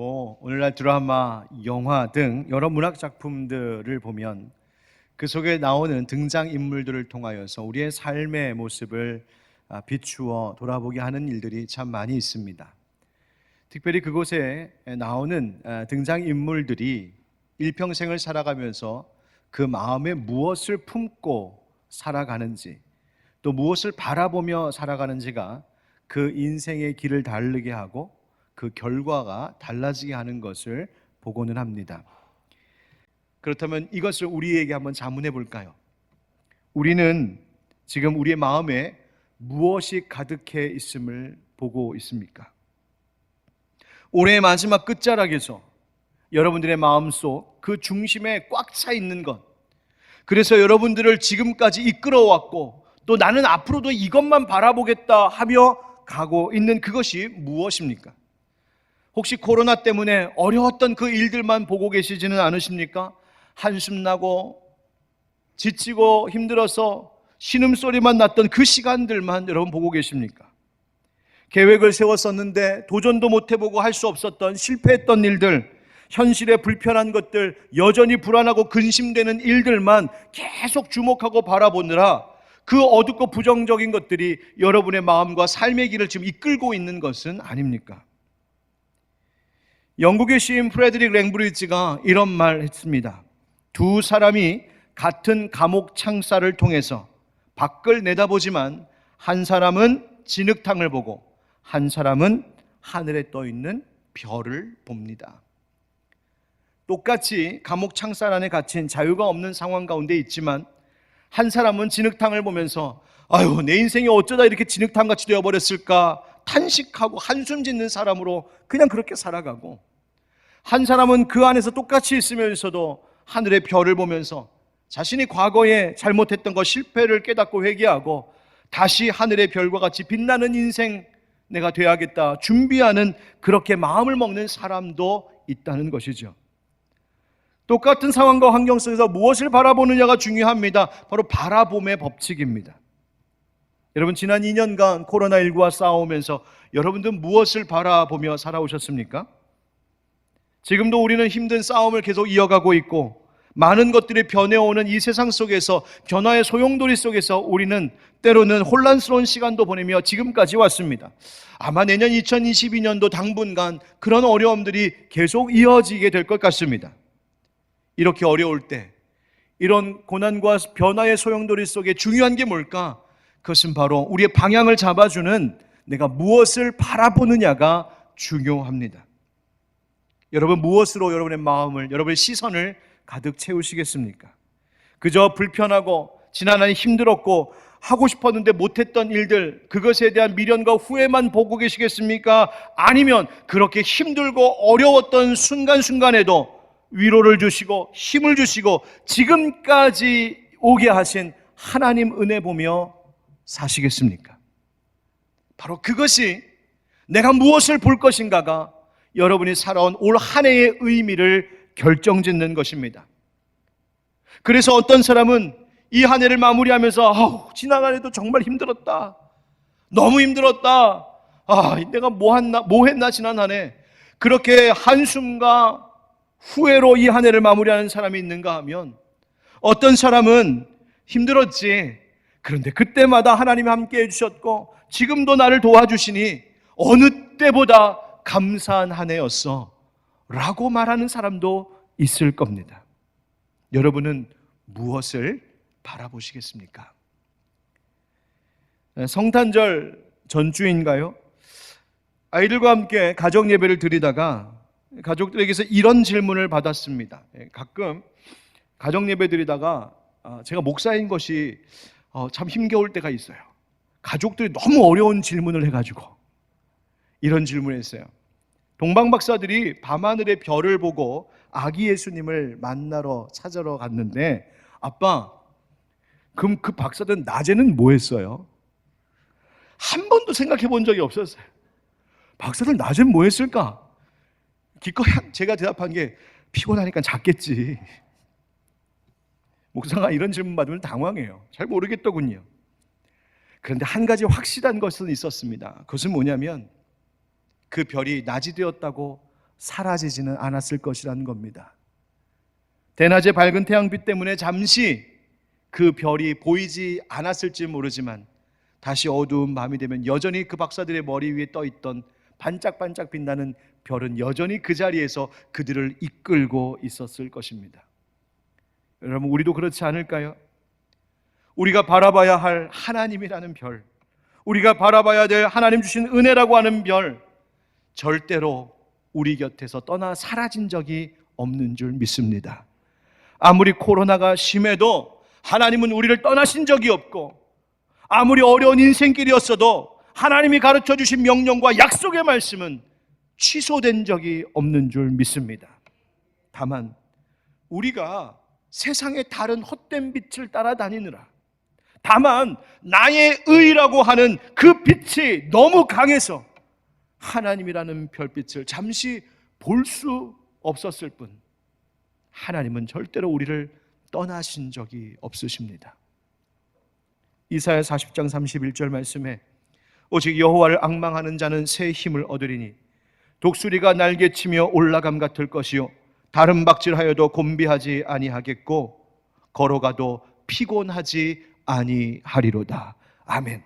오늘날 드라마, 영화 등 여러 문학 작품들을 보면 그 속에 나오는 등장인물들을 통하여서 우리의 삶의 모습을 비추어 돌아보게 하는 일들이 참 많이 있습니다. 특별히 그곳에 나오는 등장인물들이 일평생을 살아가면서 그 마음에 무엇을 품고 살아가는지, 또 무엇을 바라보며 살아가는지가 그 인생의 길을 다르게 하고 그 결과가 달라지게 하는 것을 보고는 합니다. 그렇다면 이것을 우리에게 한번 자문해 볼까요? 우리는 지금 우리의 마음에 무엇이 가득해 있음을 보고 있습니까? 올해의 마지막 끝자락에서 여러분들의 마음속 그 중심에 꽉 차 있는 것, 그래서 여러분들을 지금까지 이끌어왔고 또 나는 앞으로도 이것만 바라보겠다 하며 가고 있는 그것이 무엇입니까? 혹시 코로나 때문에 어려웠던 그 일들만 보고 계시지는 않으십니까? 한숨 나고 지치고 힘들어서 신음소리만 났던 그 시간들만 여러분 보고 계십니까? 계획을 세웠었는데 도전도 못 해보고 할 수 없었던 실패했던 일들, 현실의 불편한 것들, 여전히 불안하고 근심되는 일들만 계속 주목하고 바라보느라 그 어둡고 부정적인 것들이 여러분의 마음과 삶의 길을 지금 이끌고 있는 것은 아닙니까? 영국의 시인 프레드릭 랭브리지가 이런 말 했습니다. 두 사람이 같은 감옥 창살을 통해서 밖을 내다보지만 한 사람은 진흙탕을 보고 한 사람은 하늘에 떠 있는 별을 봅니다. 똑같이 감옥 창살 안에 갇힌 자유가 없는 상황 가운데 있지만 한 사람은 진흙탕을 보면서 아유, 내 인생이 어쩌다 이렇게 진흙탕같이 되어버렸을까 탄식하고 한숨 짓는 사람으로 그냥 그렇게 살아가고, 한 사람은 그 안에서 똑같이 있으면서도 하늘의 별을 보면서 자신이 과거에 잘못했던 것, 실패를 깨닫고 회개하고 다시 하늘의 별과 같이 빛나는 인생 내가 돼야겠다 준비하는, 그렇게 마음을 먹는 사람도 있다는 것이죠. 똑같은 상황과 환경 속에서 무엇을 바라보느냐가 중요합니다. 바로 바라봄의 법칙입니다. 여러분, 지난 2년간 코로나19와 싸우면서 여러분들 무엇을 바라보며 살아오셨습니까? 지금도 우리는 힘든 싸움을 계속 이어가고 있고 많은 것들이 변해오는 이 세상 속에서, 변화의 소용돌이 속에서 우리는 때로는 혼란스러운 시간도 보내며 지금까지 왔습니다. 아마 내년 2022년도 당분간 그런 어려움들이 계속 이어지게 될 것 같습니다. 이렇게 어려울 때 이런 고난과 변화의 소용돌이 속에 중요한 게 뭘까? 그것은 바로 우리의 방향을 잡아주는 내가 무엇을 바라보느냐가 중요합니다. 여러분, 무엇으로 여러분의 마음을, 여러분의 시선을 가득 채우시겠습니까? 그저 불편하고 지난 한 해 힘들었고 하고 싶었는데 못했던 일들, 그것에 대한 미련과 후회만 보고 계시겠습니까? 아니면 그렇게 힘들고 어려웠던 순간순간에도 위로를 주시고 힘을 주시고 지금까지 오게 하신 하나님 은혜 보며 사시겠습니까? 바로 그것이 내가 무엇을 볼 것인가가 여러분이 살아온 올 한 해의 의미를 결정짓는 것입니다. 그래서 어떤 사람은 이 한 해를 마무리하면서 지난 한 해도 정말 힘들었다, 너무 힘들었다, 내가 뭐 했나 지난 한 해, 그렇게 한숨과 후회로 이 한 해를 마무리하는 사람이 있는가 하면, 어떤 사람은 힘들었지, 그런데 그때마다 하나님이 함께 해주셨고 지금도 나를 도와주시니 어느 때보다 감사한 한 해였어 라고 말하는 사람도 있을 겁니다. 여러분은 무엇을 바라보시겠습니까? 성탄절 전주인가요? 아이들과 함께 가정 예배를 드리다가 가족들에게서 이런 질문을 받았습니다. 가끔 가정 예배 드리다가 제가 목사인 것이 참 힘겨울 때가 있어요. 가족들이 너무 어려운 질문을 해가지고 이런 질문을 했어요. 동방 박사들이 밤하늘의 별을 보고 아기 예수님을 찾으러 갔는데, 아빠, 그럼 그 박사들은 낮에는 뭐 했어요? 한 번도 생각해 본 적이 없었어요. 박사들 낮엔 뭐 했을까? 기꺼이 제가 대답한 게 피곤하니까 잤겠지. 목사가 이런 질문 받으면 당황해요. 잘 모르겠더군요. 그런데 한 가지 확실한 것은 있었습니다. 그것은 뭐냐면 그 별이 낮이 되었다고 사라지지는 않았을 것이라는 겁니다. 대낮에 밝은 태양빛 때문에 잠시 그 별이 보이지 않았을지 모르지만 다시 어두운 밤이 되면 여전히 그 박사들의 머리 위에 떠있던 반짝반짝 빛나는 별은 여전히 그 자리에서 그들을 이끌고 있었을 것입니다. 여러분, 우리도 그렇지 않을까요? 우리가 바라봐야 할 하나님이라는 별, 우리가 바라봐야 될 하나님 주신 은혜라고 하는 별, 절대로 우리 곁에서 떠나 사라진 적이 없는 줄 믿습니다. 아무리 코로나가 심해도 하나님은 우리를 떠나신 적이 없고, 아무리 어려운 인생길이었어도 하나님이 가르쳐 주신 명령과 약속의 말씀은 취소된 적이 없는 줄 믿습니다. 다만 우리가 세상의 다른 헛된 빛을 따라다니느라, 다만 나의 의라고 하는 그 빛이 너무 강해서 하나님이라는 별빛을 잠시 볼 수 없었을 뿐, 하나님은 절대로 우리를 떠나신 적이 없으십니다. 이사야 40장 31절 말씀에 오직 여호와를 앙망하는 자는 새 힘을 얻으리니 독수리가 날개치며 올라감 같을 것이요 다른 박질하여도 곤비하지 아니하겠고 걸어가도 피곤하지 아니하리로다. 아멘.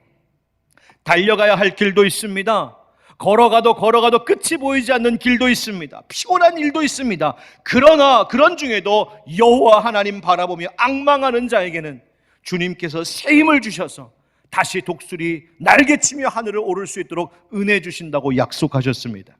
달려가야 할 길도 있습니다. 걸어가도 끝이 보이지 않는 길도 있습니다. 피곤한 일도 있습니다. 그러나 그런 중에도 여호와 하나님 바라보며 앙망하는 자에게는 주님께서 새 힘을 주셔서 다시 독수리 날개치며 하늘을 오를 수 있도록 은혜 주신다고 약속하셨습니다.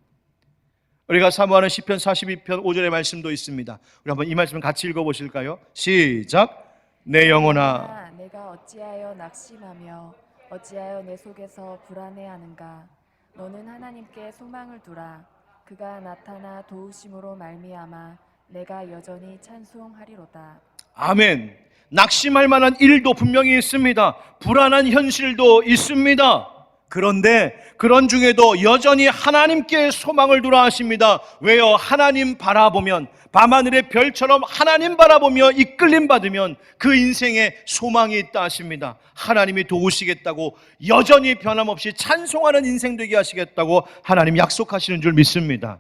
우리가 사모하는 시편 42편 5절의 말씀도 있습니다. 우리 한번 이 말씀을 같이 읽어보실까요? 시작. 내 영혼아, 내가 어찌하여 낙심하며 어찌하여 내 속에서 불안해하는가. 너는 하나님께 소망을 두라. 그가 나타나 도우심으로 말미암아 내가 여전히 찬송하리로다. 아멘. 낙심할 만한 일도 분명히 있습니다. 불안한 현실도 있습니다. 그런데 그런 중에도 여전히 하나님께 소망을 두라 하십니다. 왜요? 하나님 바라보면, 밤하늘의 별처럼 하나님 바라보며 이끌림 받으면 그 인생에 소망이 있다 하십니다. 하나님이 도우시겠다고, 여전히 변함없이 찬송하는 인생 되게 하시겠다고 하나님 약속하시는 줄 믿습니다.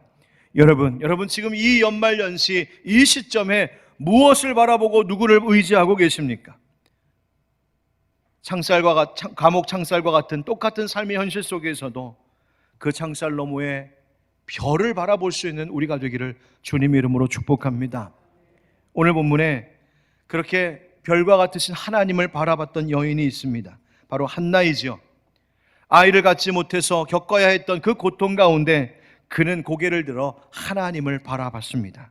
여러분 지금 이 연말연시 이 시점에 무엇을 바라보고 누구를 의지하고 계십니까? 감옥 창살과 같은 똑같은 삶의 현실 속에서도 그 창살 너머에 별을 바라볼 수 있는 우리가 되기를 주님의 이름으로 축복합니다. 오늘 본문에 그렇게 별과 같으신 하나님을 바라봤던 여인이 있습니다. 바로 한나이지요. 아이를 갖지 못해서 겪어야 했던 그 고통 가운데 그는 고개를 들어 하나님을 바라봤습니다.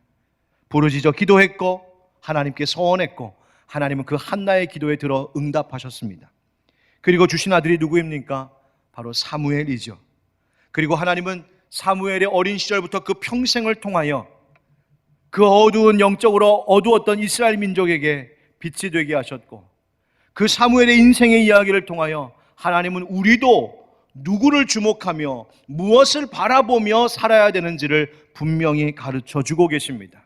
부르짖어 기도했고 하나님께 서원했고 하나님은 그 한나의 기도에 들어 응답하셨습니다. 그리고 주신 아들이 누구입니까? 바로 사무엘이죠. 그리고 하나님은 사무엘의 어린 시절부터 그 평생을 통하여 그 어두운, 영적으로 어두웠던 이스라엘 민족에게 빛이 되게 하셨고, 그 사무엘의 인생의 이야기를 통하여 하나님은 우리도 누구를 주목하며 무엇을 바라보며 살아야 되는지를 분명히 가르쳐 주고 계십니다.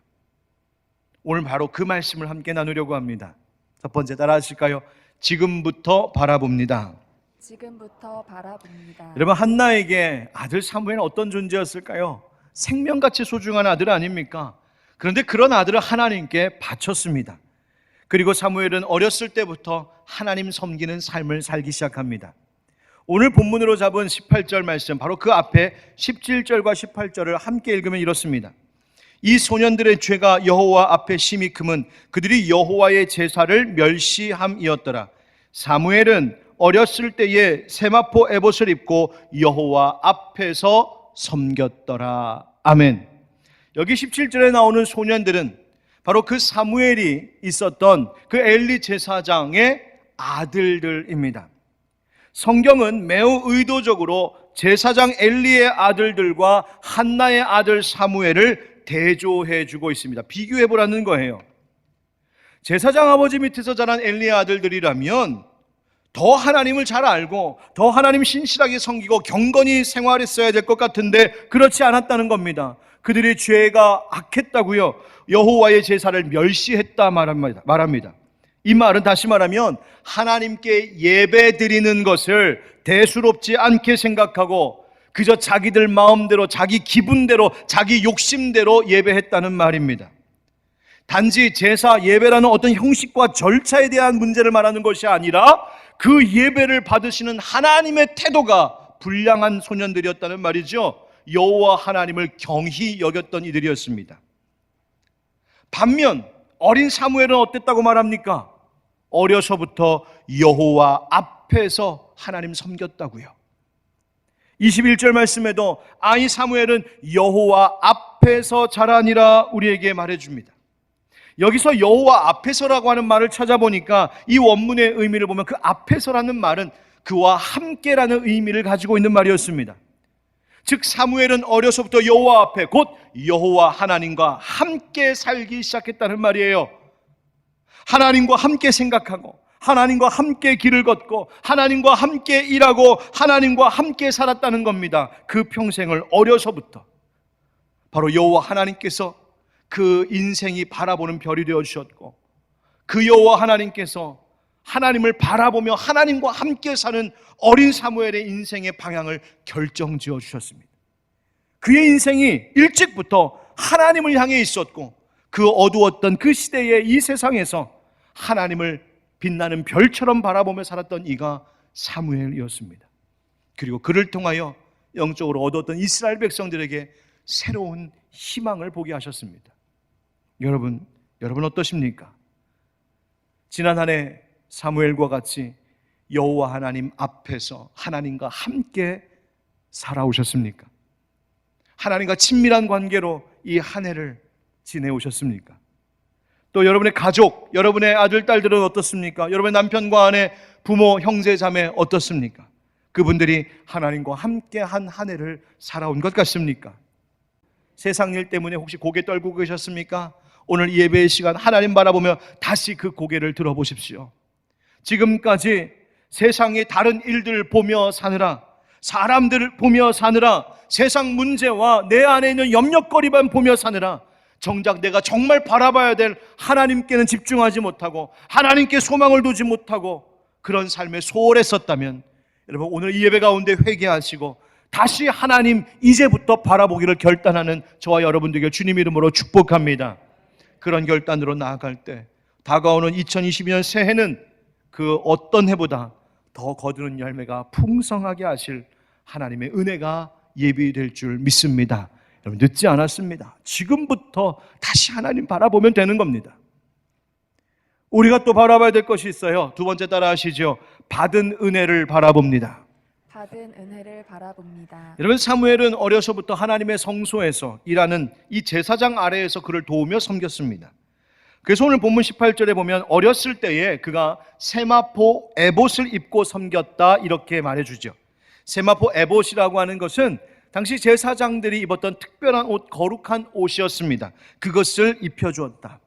오늘 바로 그 말씀을 함께 나누려고 합니다. 첫 번째, 따라 하실까요? 지금부터 바라봅니다. 지금부터 바라봅니다. 여러분, 한나에게 아들 사무엘은 어떤 존재였을까요? 생명같이 소중한 아들 아닙니까? 그런데 그런 아들을 하나님께 바쳤습니다. 그리고 사무엘은 어렸을 때부터 하나님 섬기는 삶을 살기 시작합니다. 오늘 본문으로 잡은 18절 말씀, 바로 그 앞에 17절과 18절을 함께 읽으면 이렇습니다. 이 소년들의 죄가 여호와 앞에 심히 크면 그들이 여호와의 제사를 멸시함이었더라. 사무엘은 어렸을 때에 세마포 에봇을 입고 여호와 앞에서 섬겼더라. 아멘. 여기 17절에 나오는 소년들은 바로 그 사무엘이 있었던 그 엘리 제사장의 아들들입니다. 성경은 매우 의도적으로 제사장 엘리의 아들들과 한나의 아들 사무엘을 대조해 주고 있습니다. 비교해 보라는 거예요. 제사장 아버지 밑에서 자란 엘리의 아들들이라면 더 하나님을 잘 알고 더 하나님 신실하게 섬기고 경건히 생활했어야 될 것 같은데 그렇지 않았다는 겁니다. 그들의 죄가 악했다고요. 여호와의 제사를 멸시했다 말합니다. 이 말은 다시 말하면 하나님께 예배 드리는 것을 대수롭지 않게 생각하고 그저 자기들 마음대로, 자기 기분대로, 자기 욕심대로 예배했다는 말입니다. 단지 제사 예배라는 어떤 형식과 절차에 대한 문제를 말하는 것이 아니라 그 예배를 받으시는 하나님의 태도가 불량한 소년들이었다는 말이죠. 여호와 하나님을 경히 여겼던 이들이었습니다. 반면 어린 사무엘은 어땠다고 말합니까? 어려서부터 여호와 앞에서 하나님 섬겼다고요. 21절 말씀에도 아이 사무엘은 여호와 앞에서 자라니라 우리에게 말해줍니다. 여기서 여호와 앞에서라고 하는 말을 찾아보니까 이 원문의 의미를 보면 그 앞에서라는 말은 그와 함께라는 의미를 가지고 있는 말이었습니다. 즉 사무엘은 어려서부터 여호와 앞에 곧 여호와 하나님과 함께 살기 시작했다는 말이에요. 하나님과 함께 생각하고 하나님과 함께 길을 걷고 하나님과 함께 일하고 하나님과 함께 살았다는 겁니다. 그 평생을 어려서부터 바로 여호와 하나님께서 그 인생이 바라보는 별이 되어 주셨고 그 여호와 하나님께서 하나님을 바라보며 하나님과 함께 사는 어린 사무엘의 인생의 방향을 결정지어 주셨습니다. 그의 인생이 일찍부터 하나님을 향해 있었고 그 어두웠던 그 시대의 이 세상에서 하나님을 빛나는 별처럼 바라보며 살았던 이가 사무엘이었습니다. 그리고 그를 통하여 영적으로 얻었던 이스라엘 백성들에게 새로운 희망을 보게 하셨습니다. 여러분 어떠십니까? 지난 한 해 사무엘과 같이 여호와 하나님 앞에서 하나님과 함께 살아오셨습니까? 하나님과 친밀한 관계로 이 한 해를 지내오셨습니까? 또 여러분의 가족, 여러분의 아들, 딸들은 어떻습니까? 여러분의 남편과 아내, 부모, 형제, 자매 어떻습니까? 그분들이 하나님과 함께 한 해를 살아온 것 같습니까? 세상 일 때문에 혹시 고개 떨고 계셨습니까? 오늘 예배의 시간 하나님 바라보며 다시 그 고개를 들어보십시오. 지금까지 세상의 다른 일들 보며 사느라, 사람들을 보며 사느라, 세상 문제와 내 안에 있는 염려거리만 보며 사느라 정작 내가 정말 바라봐야 될 하나님께는 집중하지 못하고 하나님께 소망을 두지 못하고 그런 삶에 소홀했었다면 여러분 오늘 이 예배 가운데 회개하시고 다시 하나님 이제부터 바라보기를 결단하는 저와 여러분들에게 주님 이름으로 축복합니다. 그런 결단으로 나아갈 때 다가오는 2022년 새해는 그 어떤 해보다 더 거두는 열매가 풍성하게 하실 하나님의 은혜가 예비될 줄 믿습니다. 여러분 늦지 않았습니다. 지금부터 다시 하나님 바라보면 되는 겁니다. 우리가 또 바라봐야 될 것이 있어요. 두 번째 따라 하시죠. 받은 은혜를 바라봅니다. 받은 은혜를 바라봅니다. 여러분 사무엘은 어려서부터 하나님의 성소에서 일하는 이 제사장 아래에서 그를 도우며 섬겼습니다. 그래서 오늘 본문 18절에 보면 어렸을 때에 그가 세마포 에봇을 입고 섬겼다 이렇게 말해주죠. 세마포 에봇이라고 하는 것은 당시 제사장들이 입었던 특별한 옷, 거룩한 옷이었습니다. 그것을 입혀주었다.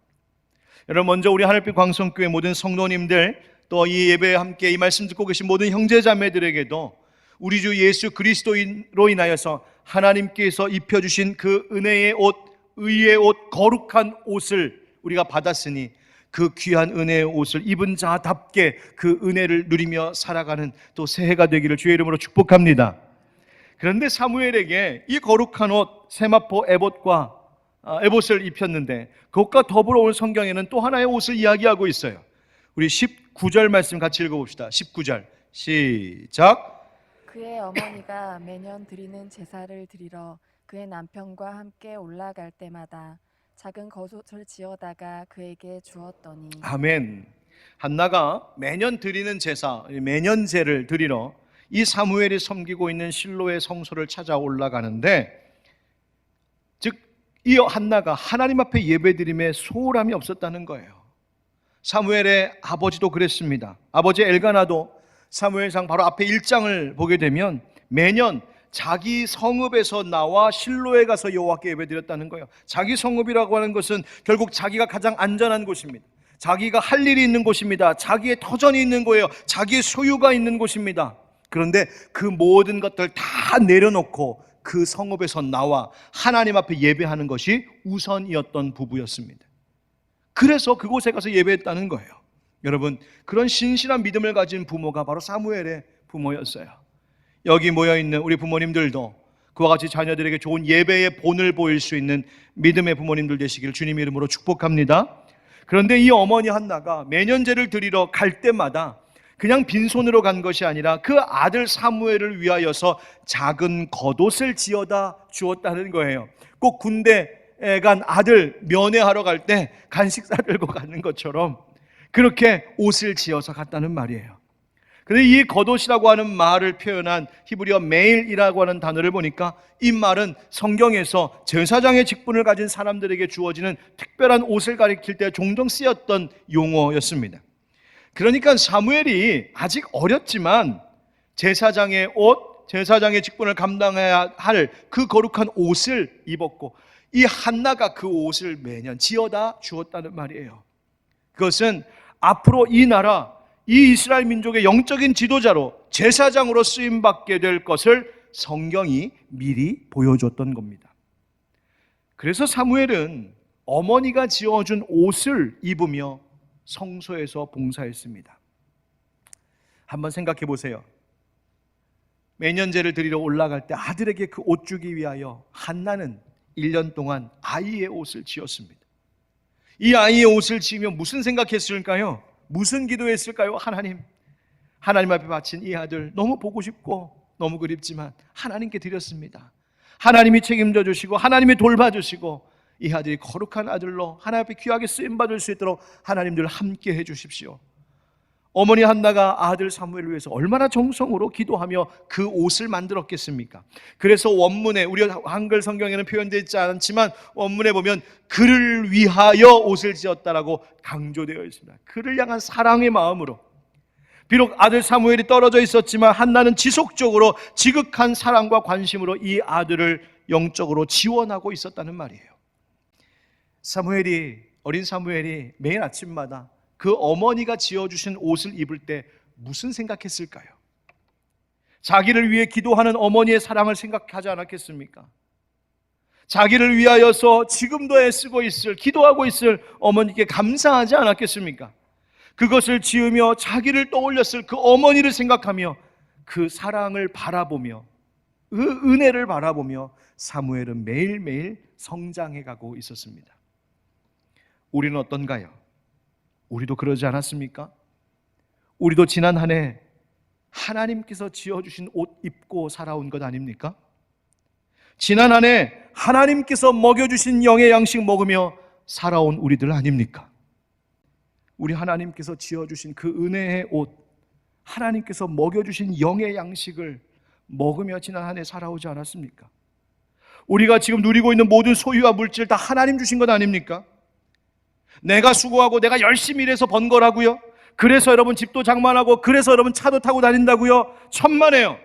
여러분 먼저 우리 하늘빛 광성교회 모든 성도님들 또 이 예배에 함께 이 말씀 듣고 계신 모든 형제자매들에게도 우리 주 예수 그리스도로 인하여서 하나님께서 입혀주신 그 은혜의 옷, 의의 옷, 거룩한 옷을 우리가 받았으니 그 귀한 은혜의 옷을 입은 자답게 그 은혜를 누리며 살아가는 또 새해가 되기를 주의 이름으로 축복합니다. 그런데 사무엘에게 이 거룩한 옷 세마포 에봇과 에봇을 입혔는데 그것과 더불어 온 성경에는 또 하나의 옷을 이야기하고 있어요. 우리 19절 말씀 같이 읽어봅시다. 19절 시작. 그의 어머니가 매년 드리는 제사를 드리러 그의 남편과 함께 올라갈 때마다 작은 겉옷을 지어다가 그에게 주었더니 아멘. 한나가 매년 드리는 제사, 매년제를 드리러 이 사무엘이 섬기고 있는 실로의 성소를 찾아 올라가는데 즉 이 한나가 하나님 앞에 예배드림에 소홀함이 없었다는 거예요. 사무엘의 아버지도 그랬습니다. 아버지 엘가나도 사무엘상 바로 앞에 1장을 보게 되면 매년 자기 성읍에서 나와 실로에 가서 여호와께 예배드렸다는 거예요. 자기 성읍이라고 하는 것은 결국 자기가 가장 안전한 곳입니다. 자기가 할 일이 있는 곳입니다. 자기의 터전이 있는 거예요. 자기의 소유가 있는 곳입니다. 그런데 그 모든 것들 다 내려놓고 그 성읍에서 나와 하나님 앞에 예배하는 것이 우선이었던 부부였습니다. 그래서 그곳에 가서 예배했다는 거예요. 여러분 그런 신실한 믿음을 가진 부모가 바로 사무엘의 부모였어요. 여기 모여있는 우리 부모님들도 그와 같이 자녀들에게 좋은 예배의 본을 보일 수 있는 믿음의 부모님들 되시기를 주님 이름으로 축복합니다. 그런데 이 어머니 한나가 매년제를 드리러 갈 때마다 그냥 빈손으로 간 것이 아니라 그 아들 사무엘을 위하여서 작은 겉옷을 지어다 주었다는 거예요. 꼭 군대에 간 아들 면회하러 갈 때 간식 싸들고 가는 것처럼 그렇게 옷을 지어서 갔다는 말이에요. 그런데 이 겉옷이라고 하는 말을 표현한 히브리어 메일이라고 하는 단어를 보니까 이 말은 성경에서 제사장의 직분을 가진 사람들에게 주어지는 특별한 옷을 가리킬 때 종종 쓰였던 용어였습니다. 그러니까 사무엘이 아직 어렸지만 제사장의 옷, 제사장의 직분을 감당해야 할 그 거룩한 옷을 입었고 이 한나가 그 옷을 매년 지어다 주었다는 말이에요. 그것은 앞으로 이 나라, 이 이스라엘 민족의 영적인 지도자로 제사장으로 쓰임받게 될 것을 성경이 미리 보여줬던 겁니다. 그래서 사무엘은 어머니가 지어준 옷을 입으며 성소에서 봉사했습니다. 한번 생각해 보세요. 매년제를 드리러 올라갈 때 아들에게 그 옷 주기 위하여 한나는 1년 동안 아이의 옷을 지었습니다. 이 아이의 옷을 지으며 무슨 생각했을까요? 무슨 기도했을까요? 하나님 앞에 바친 이 아들 너무 보고 싶고 너무 그립지만 하나님께 드렸습니다. 하나님이 책임져 주시고 하나님이 돌봐주시고 이 아들이 거룩한 아들로 하나님 앞에 귀하게 쓰임받을 수 있도록 하나님들 함께 해주십시오. 어머니 한나가 아들 사무엘을 위해서 얼마나 정성으로 기도하며 그 옷을 만들었겠습니까? 그래서 원문에, 우리 한글 성경에는 표현되어 있지 않지만 원문에 보면 그를 위하여 옷을 지었다라고 강조되어 있습니다. 그를 향한 사랑의 마음으로. 비록 아들 사무엘이 떨어져 있었지만 한나는 지속적으로 지극한 사랑과 관심으로 이 아들을 영적으로 지원하고 있었다는 말이에요. 어린 사무엘이 매일 아침마다 그 어머니가 지어주신 옷을 입을 때 무슨 생각했을까요? 자기를 위해 기도하는 어머니의 사랑을 생각하지 않았겠습니까? 자기를 위하여서 지금도 애쓰고 있을, 기도하고 있을 어머니께 감사하지 않았겠습니까? 그것을 지으며 자기를 떠올렸을 그 어머니를 생각하며 그 사랑을 바라보며 그 은혜를 바라보며 사무엘은 매일매일 성장해가고 있었습니다. 우리는 어떤가요? 우리도 그러지 않았습니까? 우리도 지난 한 해 하나님께서 지어주신 옷 입고 살아온 것 아닙니까? 지난 한 해 하나님께서 먹여주신 영의 양식 먹으며 살아온 우리들 아닙니까? 우리 하나님께서 지어주신 그 은혜의 옷, 하나님께서 먹여주신 영의 양식을 먹으며 지난 한 해 살아오지 않았습니까? 우리가 지금 누리고 있는 모든 소유와 물질 다 하나님 주신 것 아닙니까? 내가 수고하고 내가 열심히 일해서 번 거라고요? 그래서 여러분 집도 장만하고 그래서 여러분 차도 타고 다닌다고요? 천만에요.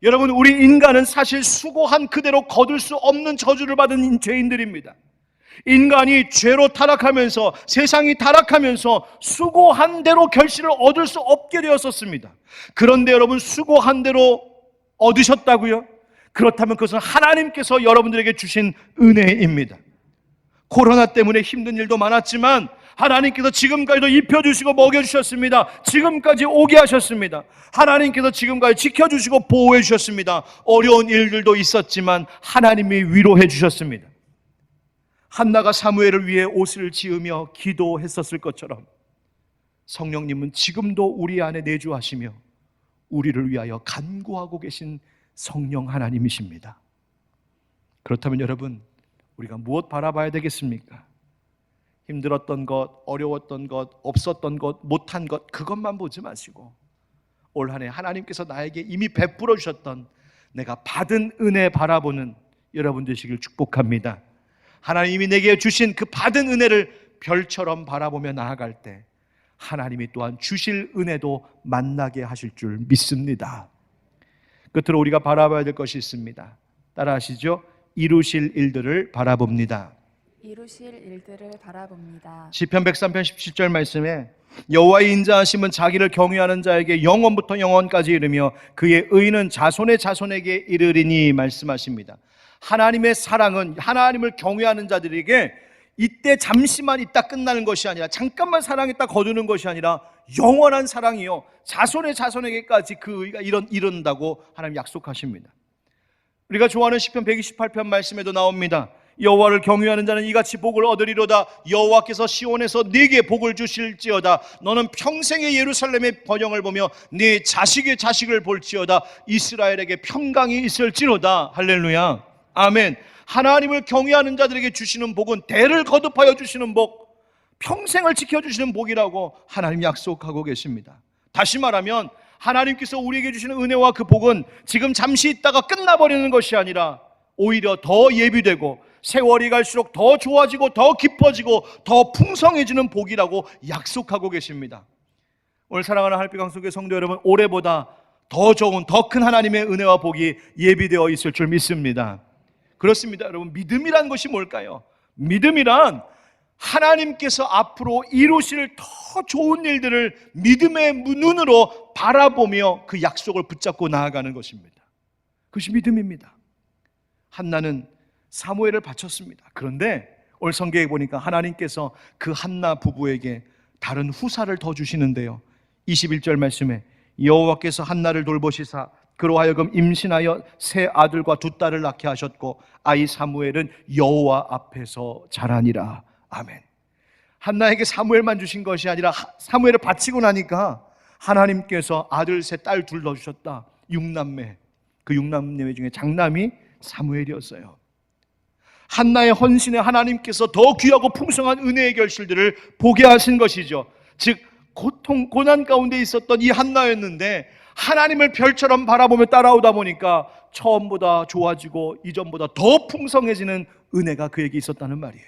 여러분, 우리 인간은 사실 수고한 그대로 거둘 수 없는 저주를 받은 죄인들입니다. 인간이 죄로 타락하면서 세상이 타락하면서 수고한 대로 결실을 얻을 수 없게 되었었습니다. 그런데 여러분, 수고한 대로 얻으셨다고요? 그렇다면 그것은 하나님께서 여러분들에게 주신 은혜입니다. 코로나 때문에 힘든 일도 많았지만 하나님께서 지금까지도 입혀주시고 먹여주셨습니다. 지금까지 오게 하셨습니다. 하나님께서 지금까지 지켜주시고 보호해 주셨습니다. 어려운 일들도 있었지만 하나님이 위로해 주셨습니다. 한나가 사무엘을 위해 옷을 지으며 기도했었을 것처럼 성령님은 지금도 우리 안에 내주하시며 우리를 위하여 간구하고 계신 성령 하나님이십니다. 그렇다면 여러분, 우리가 무엇 바라봐야 되겠습니까? 힘들었던 것, 어려웠던 것, 없었던 것, 못한 것, 그것만 보지 마시고 올 한 해 하나님께서 나에게 이미 베풀어 주셨던 내가 받은 은혜 바라보는 여러분 되시길 축복합니다. 하나님이 내게 주신 그 받은 은혜를 별처럼 바라보며 나아갈 때 하나님이 또한 주실 은혜도 만나게 하실 줄 믿습니다. 끝으로 우리가 바라봐야 될 것이 있습니다. 따라하시죠. 이루실 일들을 바라봅니다. 이루실 일들을 바라봅니다. 시편 103편 17절 말씀에 여호와의 인자하심은 자기를 경외하는 자에게 영원부터 영원까지 이르며 그의 의는 자손의 자손에게 이르리니 말씀하십니다. 하나님의 사랑은 하나님을 경외하는 자들에게 이때 잠시만 있다 끝나는 것이 아니라 잠깐만 사랑했다 거두는 것이 아니라 영원한 사랑이요 자손의 자손에게까지 그 의가 이른다고 하나님 약속하십니다. 우리가 좋아하는 시편 128편 말씀에도 나옵니다. 여호와를 경외하는 자는 이같이 복을 얻으리로다. 여호와께서 시온에서 네게 복을 주실지어다. 너는 평생의 예루살렘의 번영을 보며 네 자식의 자식을 볼지어다. 이스라엘에게 평강이 있을지로다. 할렐루야, 아멘. 하나님을 경외하는 자들에게 주시는 복은 대를 거듭하여 주시는 복, 평생을 지켜주시는 복이라고 하나님 약속하고 계십니다. 다시 말하면 하나님께서 우리에게 주시는 은혜와 그 복은 지금 잠시 있다가 끝나버리는 것이 아니라 오히려 더 예비되고 세월이 갈수록 더 좋아지고 더 깊어지고 더 풍성해지는 복이라고 약속하고 계십니다. 오늘 사랑하는 할빛강성교회 성도 여러분, 올해보다 더 좋은 더 큰 하나님의 은혜와 복이 예비되어 있을 줄 믿습니다. 그렇습니다. 여러분, 믿음이란 것이 뭘까요? 믿음이란 하나님께서 앞으로 이루실 더 좋은 일들을 믿음의 눈으로 바라보며 그 약속을 붙잡고 나아가는 것입니다. 그것이 믿음입니다. 한나는 사무엘을 바쳤습니다. 그런데 오늘 성경에 보니까 하나님께서 그 한나 부부에게 다른 후사를 더 주시는데요. 21절 말씀에 여호와께서 한나를 돌보시사 그로 하여금 임신하여 세 아들과 두 딸을 낳게 하셨고 아이 사무엘은 여호와 앞에서 자라니라. 아멘. 한나에게 사무엘만 주신 것이 아니라 사무엘을 바치고 나니까 하나님께서 아들 셋, 딸 둘 넣으셨다. 6남매. 그 6남매 중에 장남이 사무엘이었어요. 한나의 헌신에 하나님께서 더 귀하고 풍성한 은혜의 결실들을 보게 하신 것이죠. 즉 고통, 고난 가운데 있었던 이 한나였는데 하나님을 별처럼 바라보며 따라오다 보니까 처음보다 좋아지고 이전보다 더 풍성해지는 은혜가 그에게 있었다는 말이에요.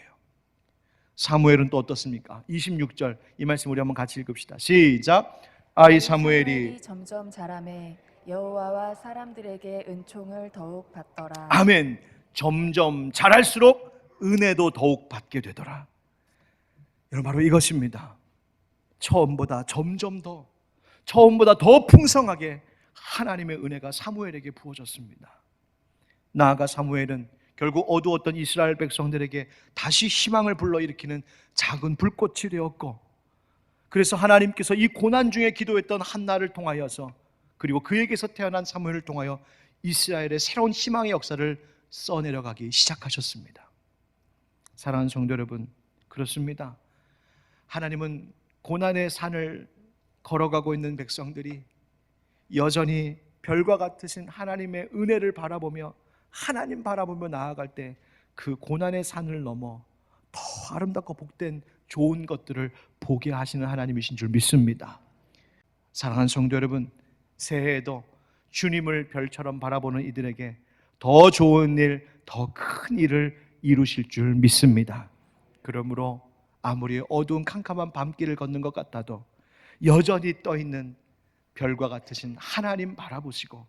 사무엘은 또 어떻습니까? 26절 이 말씀 우리 한번 같이 읽읍시다. 시작. 아이 사무엘이 점점 자라매 여호와와 사람들에게 은총을 더욱 받더라. 아멘. 점점 자랄수록 은혜도 더욱 받게 되더라. 여러분, 바로 이것입니다. 처음보다 더 풍성하게 하나님의 은혜가 사무엘에게 부어졌습니다. 나아가 사무엘은 결국 어두웠던 이스라엘 백성들에게 다시 희망을 불러일으키는 작은 불꽃이 되었고, 그래서 하나님께서 이 고난 중에 기도했던 한나를 통하여서 그리고 그에게서 태어난 사무엘을 통하여 이스라엘의 새로운 희망의 역사를 써내려가기 시작하셨습니다. 사랑하는 성도 여러분, 그렇습니다. 하나님은 고난의 산을 걸어가고 있는 백성들이 여전히 별과 같으신 하나님의 은혜를 바라보며 하나님 바라보며 나아갈 때 그 고난의 산을 넘어 더 아름답고 복된 좋은 것들을 보게 하시는 하나님이신 줄 믿습니다. 사랑하는 성도 여러분, 새해에도 주님을 별처럼 바라보는 이들에게 더 좋은 일, 더 큰 일을 이루실 줄 믿습니다. 그러므로 아무리 어두운 캄캄한 밤길을 걷는 것 같아도 여전히 떠있는 별과 같으신 하나님 바라보시고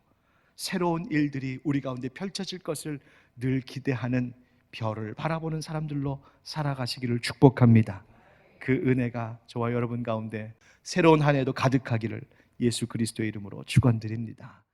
새로운 일들이 우리 가운데 펼쳐질 것을 늘 기대하는 별을 바라보는 사람들로 살아가시기를 축복합니다. 그 은혜가 저와 여러분 가운데 새로운 한 해도 가득하기를 예수 그리스도의 이름으로 축원드립니다.